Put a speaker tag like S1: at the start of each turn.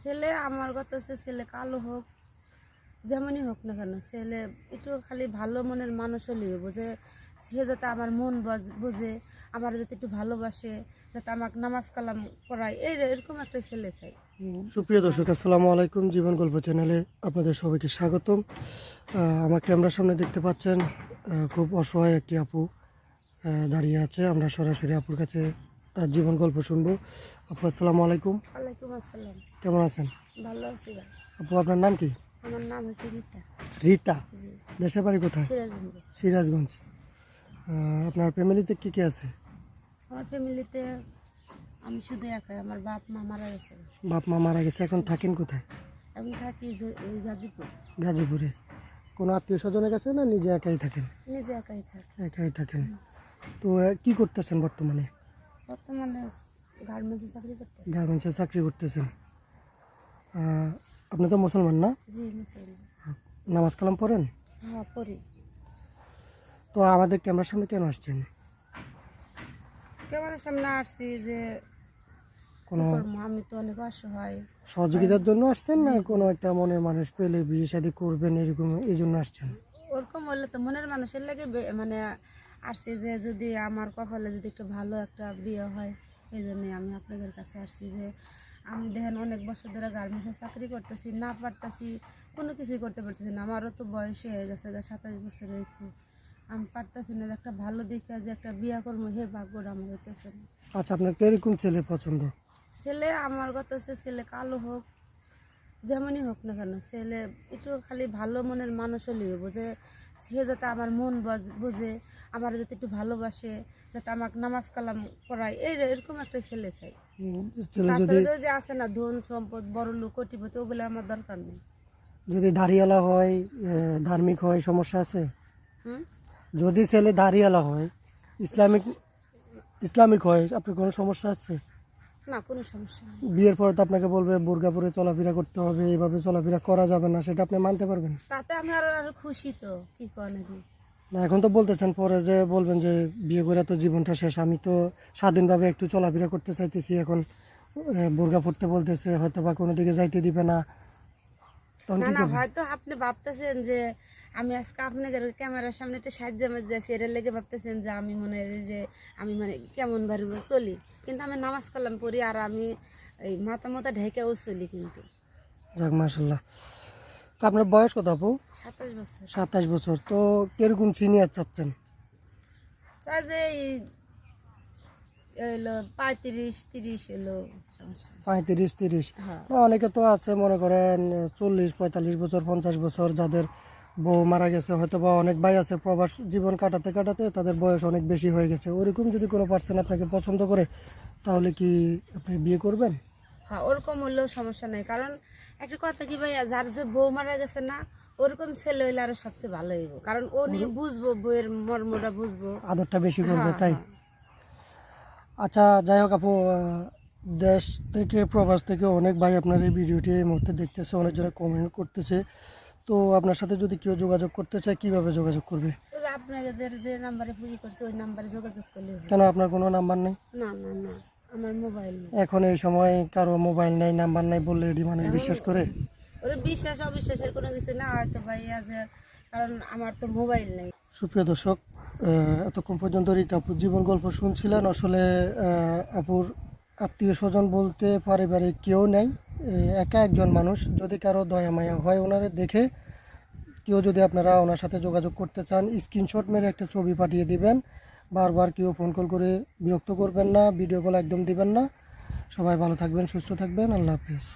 S1: ছেলে আমার কথা হচ্ছে ছেলে কালো হোক যেমনই হোক না কেন, ছেলে একটু খালি ভালো মনের মানুষ হলেই হবো, যে সে যাতে আমার মন বোঝে, আমার যাতে একটু ভালোবাসে, যাতে আমাকে নামাজ কালাম করায়, এরকম একটা ছেলে চাই।
S2: সুপ্রিয় দর্শক, আসসালামু আলাইকুম। জীবন গল্প চ্যানেলে আপনাদের সবাইকে স্বাগতম। আমার ক্যামেরার সামনে দেখতে পাচ্ছেন খুব অসহায় একটি আপু দাঁড়িয়ে আছে। আমরা সরাসরি আপুর কাছে তার জীবন গল্প শুনবো। আপু, আসসালামু আলাইকুম।
S1: ওয়ালাইকুম আসসালাম।
S2: কেমন আছেন?
S1: ভালো আছি ভাই।
S2: আপু, আপনার নাম কি?
S1: আমার নাম হচ্ছে রীতা।
S2: রীতা।
S1: জি।
S2: দেশের বাড়ি কোথায়?
S1: সিরাজগঞ্জ।
S2: সিরাজগঞ্জ। আপনার ফ্যামিলিতে কি কি আছে?
S1: আমার ফ্যামিলিতে আমি শুধু একাই, আমার বাপ মা মারা গেছে।
S2: বাপ মা মারা গেছে, এখন থাকেন কোথায়?
S1: আমি থাকি এই গাজীপুর।
S2: গাজীপুরে। কোনো আত্মীয় স্বজনের কাছে না নিজে একাই থাকেন?
S1: নিজে একাই থাকি।
S2: একাই থাকেন। তো কি করতেছেন বর্তমানে?
S1: বর্তমানে গার্মেন্টসে চাকরি করতেছি।
S2: গার্মেন্টসে চাকরি করতেছেন। আপনি তো মুসলমান না?
S1: জি মুসলমান।
S2: নামাজ কালাম পড়েন?
S1: হ্যাঁ পড়ি।
S2: তো আমাদের ক্যামেরার সামনে কেন আসছেন?
S1: ক্যামেরার সামনে আসছি যে
S2: কোনো
S1: আমি তো অনেক অসহায়।
S2: সহযোগিতার জন্য আসছেন না কোনো একটা মনের মানুষ পেলে বিয়ে শাদী করবেন এরকম এই জন্য আসছেন?
S1: ওরকম হলে তো মনের মানুষের লাগে মানে আসছি যে যদি আমার কপালে যদি একটু ভালো একটা বিয়ে হয়, এই জন্যই আমি আপনাদের কাছে আসছি। যে আমি দেখেন অনেক বছর ধরে গার্মেন্টসে চাকরি করতেছি, না পারতেছি, কোনো কিছুই করতে পারতেছি না। আমারও তো বয়স হয়ে গেছে, 27 বছর হয়েছে। আমি পারতেছি না যে একটা ভালো দেখে যে একটা বিয়ে করবো, হে ভাগ্যটা আমার হইতেছে না।
S2: আচ্ছা, আপনার কিরকম ছেলে পছন্দ?
S1: ছেলে আমার কথা হচ্ছে ছেলে কালো হোক যেমনই হোক না কেন, ছেলে একটু খালি ভালো মনের মানুষ হলেই হবো, যে সে যাতে আমার মন বোঝে, আমার যাতে একটু ভালোবাসে, যাতে আমাকে নামাজ কালাম করায়, এরকম একটা ছেলে চাই।
S2: ছেলে
S1: যে আছে না ধন সম্পদ বড় লোক কোটিপতি, ওগুলো আমার দরকার নেই।
S2: যদি দাড়িওয়ালা হয়, ধার্মিক হয়, সমস্যা আছে?
S1: হুম।
S2: যদি ছেলে দাড়িওয়ালা হয়, ইসলামিক হয়, আপনার কোনো সমস্যা আছে?
S1: না, কোনো সমস্যা নেই।
S2: বিয়ের পরে তো আপনাকে বলবে বোরকা পরে চলাফেরা করতে হবে, এইভাবে চলাফেরা করা যাবে না, সেটা আপনি মানতে পারবেন?
S1: তাতে আমি আরো খুশি। তো কি করেন?
S2: না, এখন তো বলতেছেন, পরে যে বলবেন যে বিয়ে করে তো জীবনটা শেষ, আমি তো স্বাধীনভাবে একটু চলাফেরা করতে চাইতেছি, এখন বোরকা পরতে বলতেছে, হয়তো বা কোনো দিকে যাইতে দিবে না, তখন
S1: না
S2: কি
S1: না,
S2: করবেন?
S1: হয়তো আপনি ভাবতেছেন যে আমি আজকে আপনাদের ক্যামেরার সামনে একটা সাহায্য যাচ্ছি, এটার লেগে ভাবতেছেন যে আমি মনে হয় যে আমি মানে কেমন ভাবে চলি, কিন্তু আমি নামাজ কালাম পড়ি, আর আমি এই মাথা মাথা ঢেকেও চলি কিন্তু।
S2: যাক, মাশাল্লাহ। তো আপনার বয়স কত আপু?
S1: 27 বছর।
S2: 27 বছর। তো কিরকম সিনিয়র চাচ্ছেন?
S1: তা যে এলো 35-30 এলো সমস্যা।
S2: 35-30?
S1: হ্যাঁ।
S2: অনেকে তো আছে মনে করেন 40-45 বছর, 50 বছর, যাদের বউ মারা গেছে, হয়তো বা অনেক ভাই আছে প্রবাস জীবন কাটাতে কাটাতে তাদের বয়স অনেক বেশি হয়ে গেছে। ওরকম যদি কোনো পার্সন আপনাকে পছন্দ করে, তাহলে কি আপনি বিয়ে করবেন?
S1: হ্যাঁ, ওরকম হলেও সমস্যা নাই, কারণ একটা কথা কি ভাইয়া, যার যে বউ মারা গেছে না, ওরকম ছেলে হইলে আরো সবচেয়ে ভালো হইব, কারণ ও নিয়ে বুঝবো, বউয়ের মর্মটা বুঝবো,
S2: আদরটা বেশি করবে,
S1: হ্যাঁ,
S2: তাই?
S1: হ্যাঁ।
S2: আচ্ছা, যাই হোক আপু, দেশ থেকে প্রবাস থেকে অনেক ভাই আপনার এই ভিডিওটি এই মুহূর্তে দেখতেছে, অনেকজনে কমেন্ট করতেছে। তো আপনার সাথে যদি কেউ যোগাযোগ করতে চায়, কিভাবে যোগাযোগ করবে?
S1: ওই যে আপনাদের যে নাম্বারে ফোন করছে, ওই নাম্বারে যোগাযোগ করলে হবে।
S2: কেন, আপনার কোনো নাম্বার নেই?
S1: না না না, আমার মোবাইল নেই।
S2: এখন এই সময় কারো মোবাইল নেই, নাম্বার নেই বললে এটি মানুষ বিশ্বাস করে?
S1: ওরা বিশ্বাস অবিশ্বাসের কোনো কিছু না, হয়তো ভাইয়া যে, কারণ আমার তো মোবাইল নেই।
S2: সুপ্রিয় দর্শক, এতক্ষণ পর্যন্ত রীতা আপুর জীবন গল্প শুনছিলেন। আসলে আপুর আত্মীয় স্বজন বলতে পারিবারিক কেউ নেই, একা একজন মানুষ। যদি কারো দয়া মায়া হয় ওনারে দেখে, কেউ যদি আপনারা ওনার সাথে যোগাযোগ করতে চান, স্ক্রিনশট মেরে একটা ছবি পাঠিয়ে দিবেন। বারবার কেউ ফোন কল করে বিরক্ত করবেন না, ভিডিও কল একদম দিবেন না। সবাই ভালো থাকবেন, সুস্থ থাকবেন। আল্লাহ হাফিজ।